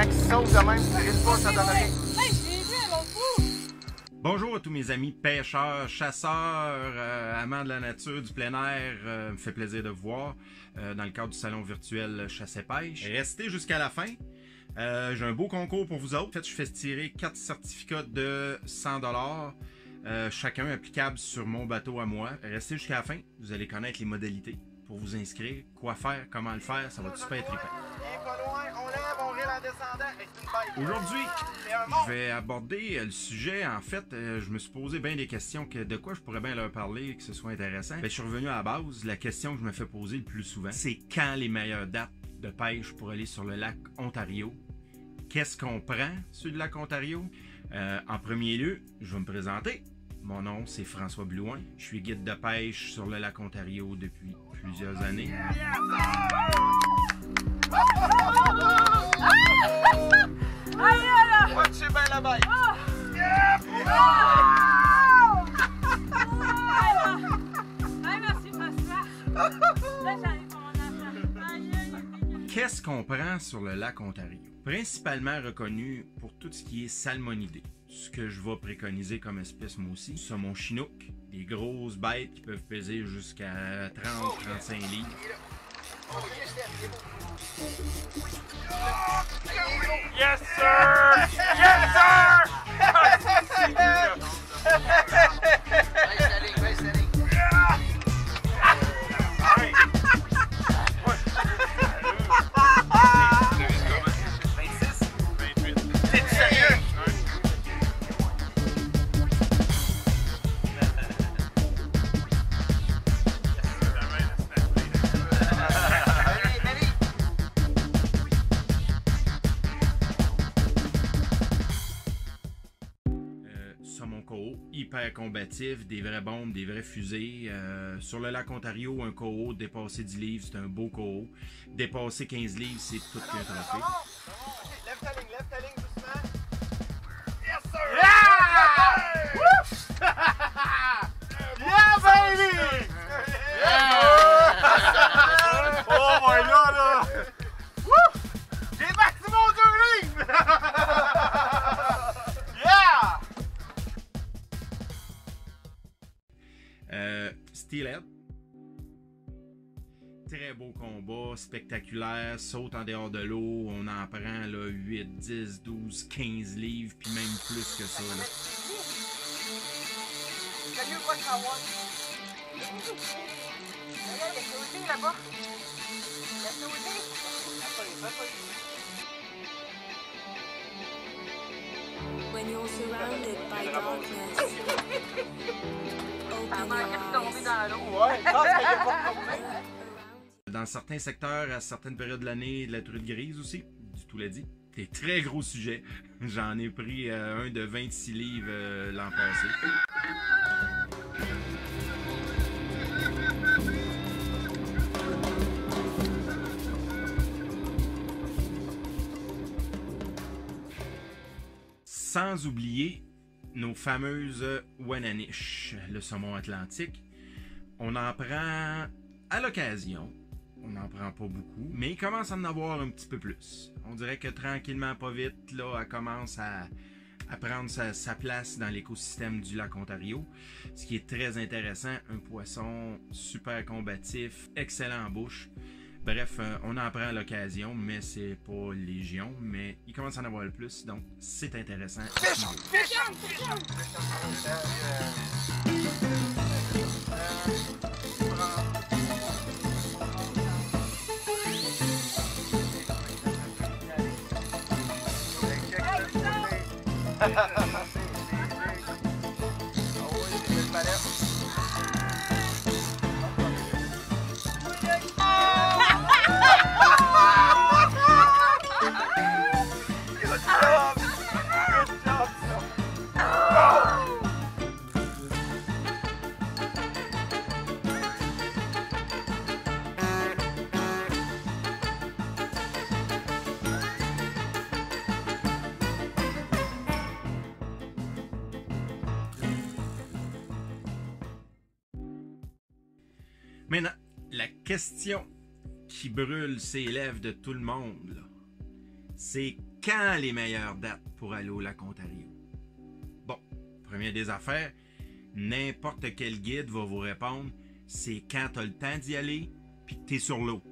quand il saute de même, tu risques pas, ça donne rien. Hey, je l'ai vu à l'autre bout! Bonjour à tous mes amis pêcheurs, chasseurs, amants de la nature, du plein air. Me fait plaisir de vous voir dans le cadre du salon virtuel Chasse et Pêche. Restez jusqu'à la fin. J'ai un beau concours pour vous autres. En fait, je fais tirer 4 certificats de 100$, chacun applicable sur mon bateau à moi. Restez jusqu'à la fin, vous allez connaître les modalités pour vous inscrire, quoi faire, comment le faire, ça va être super trippant. Il est pas loin, on lève, on règle en descendant. Hey, c'est une bête. Aujourd'hui, C'est un je monstre. vais aborder le sujet. En fait, je me suis posé bien des questions de quoi je pourrais bien leur parler, que ce soit intéressant. Je suis revenu à la base. La question que je me fais poser le plus souvent, c'est quand les meilleures dates de pêche pour aller sur le lac Ontario? Qu'est-ce qu'on prend sur le lac Ontario? En premier lieu, je vais me présenter. Mon nom, c'est François Blouin. Je suis guide de pêche sur le lac Ontario depuis plusieurs années. Aïe, là! Ouais, tu sais bien la bête. Aïe, merci, François. Là, j'arrive pour mon affaire. Aïe, aïe. Qu'est-ce qu'on prend sur le lac Ontario? Principalement reconnu pour tout ce qui est salmonidé. Ce que je vais préconiser comme espèce moi aussi, saumon chinook, des grosses bêtes qui peuvent peser jusqu'à 30-35 livres. Yes, sir! Yes, sir! T'es sérieux? Saumon coho, hyper combatif, des vraies bombes, des vrais fusées. Sur le lac Ontario, un coho dépassé 10 livres, c'est un beau coho. Dépassé 15 livres, c'est tout qu'un trophée. Lève ta ligne doucement. Yes, sir! Yeah, baby! Oh my god, là! J'ai battu mon 2 livres! Yeah! Steelhead. Très beau combat, spectaculaire, saute en dehors de l'eau, on en prend là, 8, 10, 12, 15 livres, puis même plus que ça. Là. Can you watch my one? Regarde, il y a Claudie là-bas. Il y a Claudie. When you're surrounded by darkness, open Ça manquait de tomber your eyes. dans l'eau. Ouais, je pense qu'il y a pas de problème. Dans certains secteurs, à certaines périodes de l'année, de la truite grise aussi, du tout l'a dit. C'est un très gros sujet. J'en ai pris un de 26 livres l'an passé. Sans oublier nos fameuses Wananish, le saumon atlantique. On en prend à l'occasion. On n'en prend pas beaucoup, mais il commence à en avoir un petit peu plus. On dirait que tranquillement, pas vite, là, elle commence à prendre sa place dans l'écosystème du lac Ontario. Ce qui est très intéressant, un poisson super combatif, excellent en bouche. Bref, on en prend à l'occasion, mais c'est pas légion, mais il commence à en avoir le plus, donc c'est intéressant. Maintenant, la question qui brûle ses lèvres de tout le monde, là, c'est quand les meilleures dates pour aller au lac Ontario? Bon, première des affaires, n'importe quel guide va vous répondre, c'est quand tu as le temps d'y aller puis que tu es sur l'eau.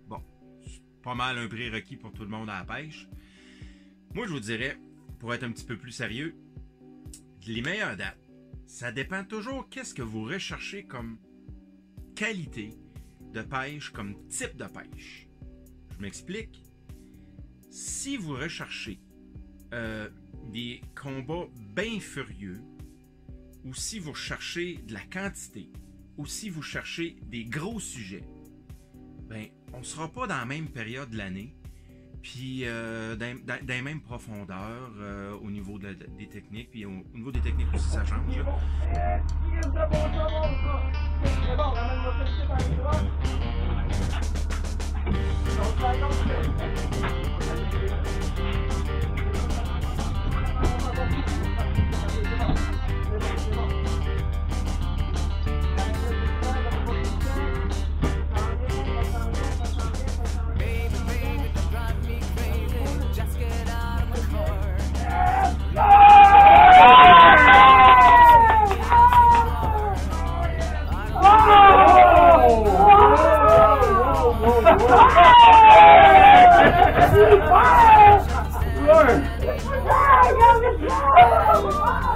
Bon, c'est pas mal un prérequis pour tout le monde à la pêche. Moi, je vous dirais, pour être un petit peu plus sérieux, les meilleures dates, ça dépend toujours qu'est-ce que vous recherchez comme qualité de pêche, comme type de pêche. Je m'explique. Si vous recherchez des combats bien furieux, ou si vous recherchez de la quantité, ou si vous cherchez des gros sujets, ben, on ne sera pas dans la même période de l'année, puis dans les mêmes profondeurs au niveau des techniques, puis au niveau des techniques aussi, ça change.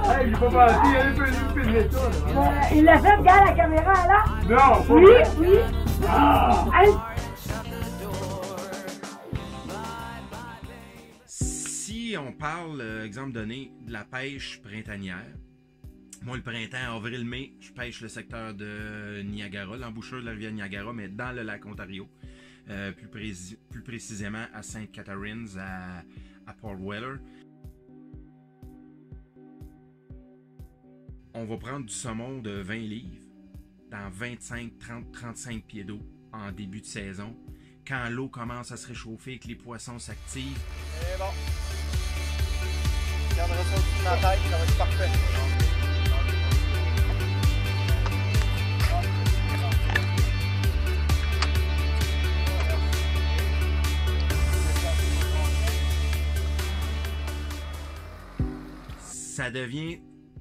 Hey, j'ai pas pensé, il peut filmer ça. Il l'a fait, regarde la caméra là. Non, pas Oui, vrai. oui. Hey. Si on parle, exemple donné, de la pêche printanière, moi le printemps, avril-mai, je pêche le secteur de Niagara, l'embouchure de la rivière Niagara, mais dans le lac Ontario, plus précisément à St. Catharines, à Port Weller. On va prendre du saumon de 20 livres dans 25, 30, 35 pieds d'eau en début de saison. Quand l'eau commence à se réchauffer et que les poissons s'activent. C'est bon. Je garderai ça au-dessus de ma tête, ça va être parfait. Ça devient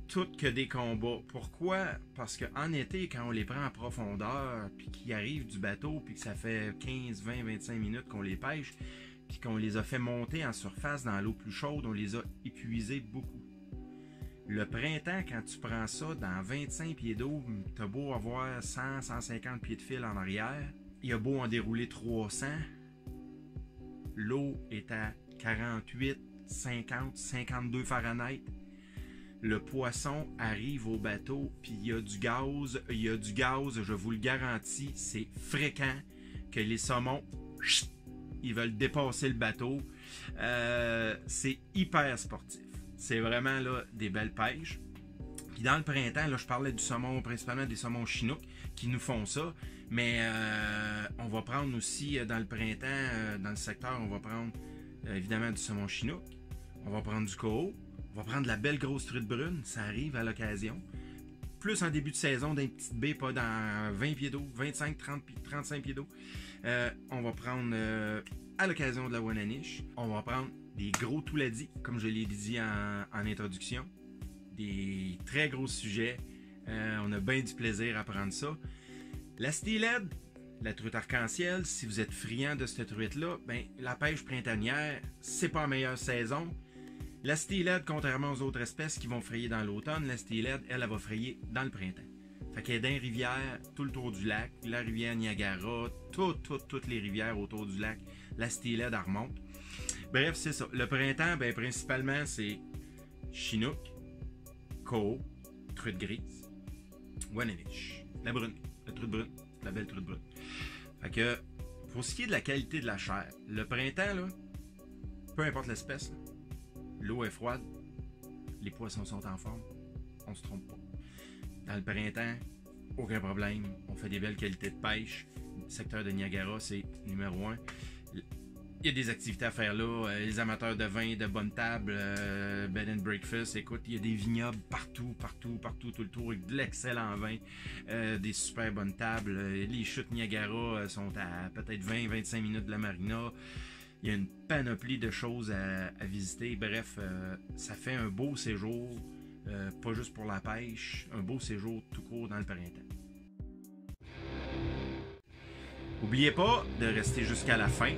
tout que des combats. Pourquoi? Parce qu'en été, quand on les prend en profondeur, puis qu'ils arrivent du bateau, puis que ça fait 15, 20, 25 minutes qu'on les pêche, puis qu'on les a fait monter en surface dans l'eau plus chaude, on les a épuisés beaucoup. Le printemps, quand tu prends ça dans 25 pieds d'eau, t'as beau avoir 100, 150 pieds de fil en arrière, il a beau en dérouler 300, l'eau est à 48, 50, 52 Fahrenheit. Le poisson arrive au bateau, puis il y a du gaz, je vous le garantis, c'est fréquent que les saumons, ils veulent dépasser le bateau. C'est hyper sportif. C'est vraiment là des belles pêches. Puis dans le printemps, là, je parlais du saumon, principalement des saumons chinook, qui nous font ça. Mais on va prendre aussi dans le printemps, dans le secteur, on va prendre évidemment du saumon chinook. On va prendre du coho. On va prendre de la belle grosse truite brune, ça arrive à l'occasion. Plus en début de saison, dans une petite baie, pas dans 20 pieds d'eau, 25, 30, 35 pieds d'eau. On va prendre à l'occasion de la Wananiche. On va prendre des gros touladis, comme je l'ai dit en introduction. Des très gros sujets. On a bien du plaisir à prendre ça. La steelhead, la truite arc-en-ciel, si vous êtes friand de cette truite-là, ben, la pêche printanière, c'est pas la meilleure saison. La steelhead, contrairement aux autres espèces qui vont frayer dans l'automne, la steelhead, elle va frayer dans le printemps. Fait qu'elle est dans les rivières, tout le tour du lac, la rivière Niagara, toutes les rivières autour du lac, la steelhead, elle remonte. Bref, c'est ça. Le printemps, ben, principalement, c'est chinook, coho, truite grise, Wananiche, la brune, la truite brune, la belle truite brune. Fait que, pour ce qui est de la qualité de la chair, le printemps, là, peu importe l'espèce, là, l'eau est froide, les poissons sont en forme, on se trompe pas. Dans le printemps, aucun problème, on fait des belles qualités de pêche. Le secteur de Niagara, c'est numéro 1. Il y a des activités à faire là, les amateurs de vin, de bonne table, bed and breakfast, écoute, il y a des vignobles partout, tout le tour, avec de l'excellent vin, des super bonnes tables. Les chutes Niagara sont à peut-être 20-25 minutes de la marina. Il y a une panoplie de choses à visiter. Bref, ça fait un beau séjour, pas juste pour la pêche, un beau séjour tout court dans le printemps. N'oubliez pas de rester jusqu'à la fin.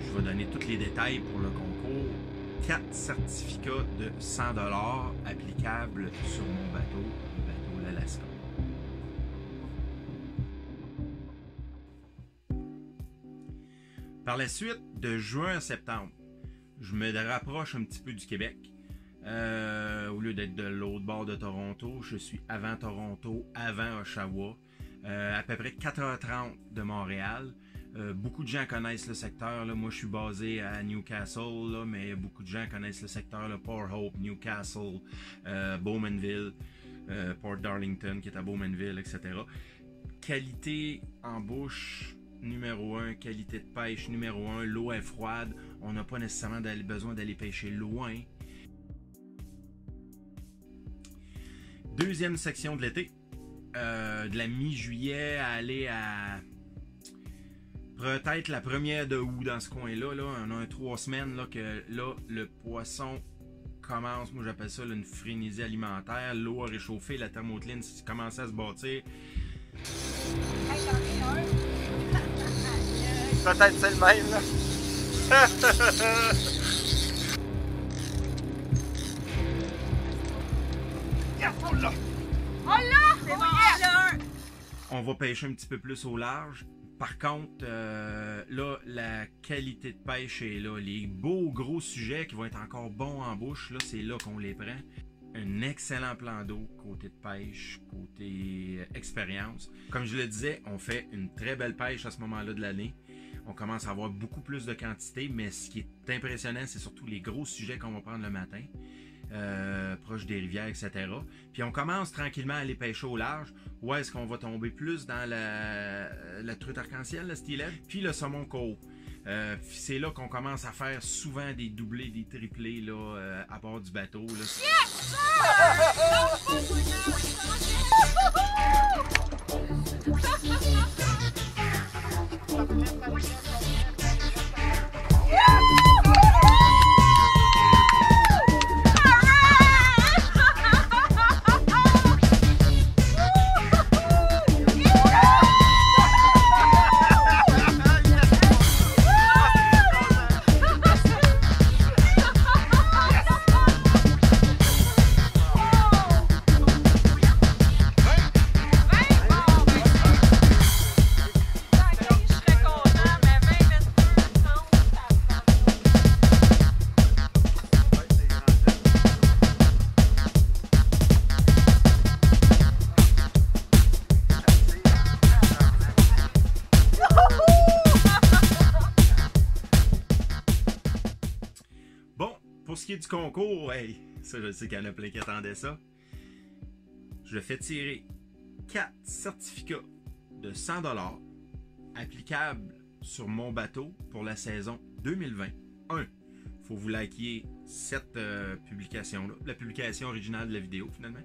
Je vais donner tous les détails pour le concours. 4 certificats de 100 $ applicables sur mon bateau, le bateau l'Alaska. Par la suite, de juin à septembre, je me rapproche un petit peu du Québec. Au lieu d'être de l'autre bord de Toronto, je suis avant Toronto, avant Oshawa, à peu près 4h30 de Montréal. Beaucoup de gens connaissent le secteur. Là. Moi, je suis basé à Newcastle, là, mais beaucoup de gens connaissent le secteur. Là, Port Hope, Newcastle, Bowmanville, Port Darlington, qui est à Bowmanville, etc. Qualité en bouche, numéro 1. Qualité de pêche, numéro 1. L'eau est froide. On n'a pas nécessairement besoin d'aller pêcher loin. Deuxième section de l'été. De la mi-juillet à aller à... peut-être la première de août dans ce coin-là. Là. On a 3 semaines là, que là, le poisson commence, moi j'appelle ça là, une frénésie alimentaire. L'eau a réchauffé, la thermocline commence à se bâtir. Peut-être c'est le même là. On va pêcher un petit peu plus au large. Par contre, là, la qualité de pêche est là. Les beaux gros sujets qui vont être encore bons en bouche, là, c'est là qu'on les prend. Un excellent plan d'eau, côté de pêche, côté expérience. Comme je le disais, on fait une très belle pêche à ce moment-là de l'année. On commence à avoir beaucoup plus de quantité, mais ce qui est impressionnant, c'est surtout les gros sujets qu'on va prendre le matin. Proche des rivières, etc. Puis on commence tranquillement à aller pêcher au large. Où est-ce qu'on va tomber plus dans la truite arc-en-ciel, le steelhead, puis le saumon coho. C'est là qu'on commence à faire souvent des doublés, des triplés là, à bord du bateau. Là. Yes! Pour ce qui est du concours, hey, ça je sais qu'il y en a plein qui attendaient ça. Je fais tirer 4 certificats de 100 $ applicables sur mon bateau pour la saison 2020. 1. Il faut vous liker cette publication-là, la publication originale de la vidéo finalement.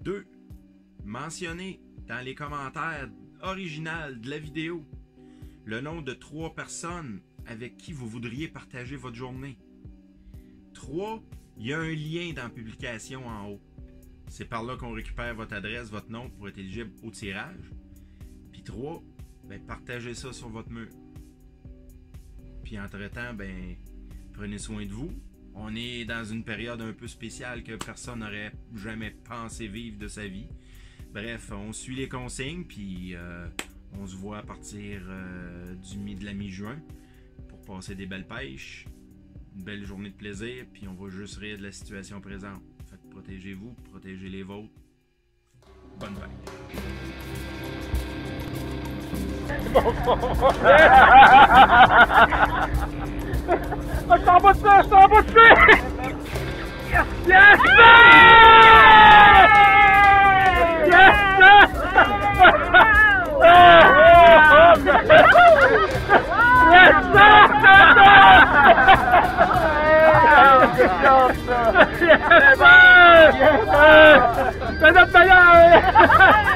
2. Mentionnez dans les commentaires originaux de la vidéo le nom de 3 personnes avec qui vous voudriez partager votre journée. 3. Il y a un lien dans la publication en haut. C'est par là qu'on récupère votre adresse, votre nom pour être éligible au tirage. Puis 3. Ben, partagez ça sur votre mur. Puis entre-temps, ben, prenez soin de vous. On est dans une période un peu spéciale que personne n'aurait jamais pensé vivre de sa vie. Bref, on suit les consignes, puis on se voit à partir de la mi-juin pour passer des belles pêches. Une belle journée de plaisir, puis on va juste rire de la situation présente. Fait que protégez-vous, protégez les vôtres. Bonne vague. Je t'en bats dessus! Je t'en bats dessus! Yes! Yes! Yes! C'est notre meilleur!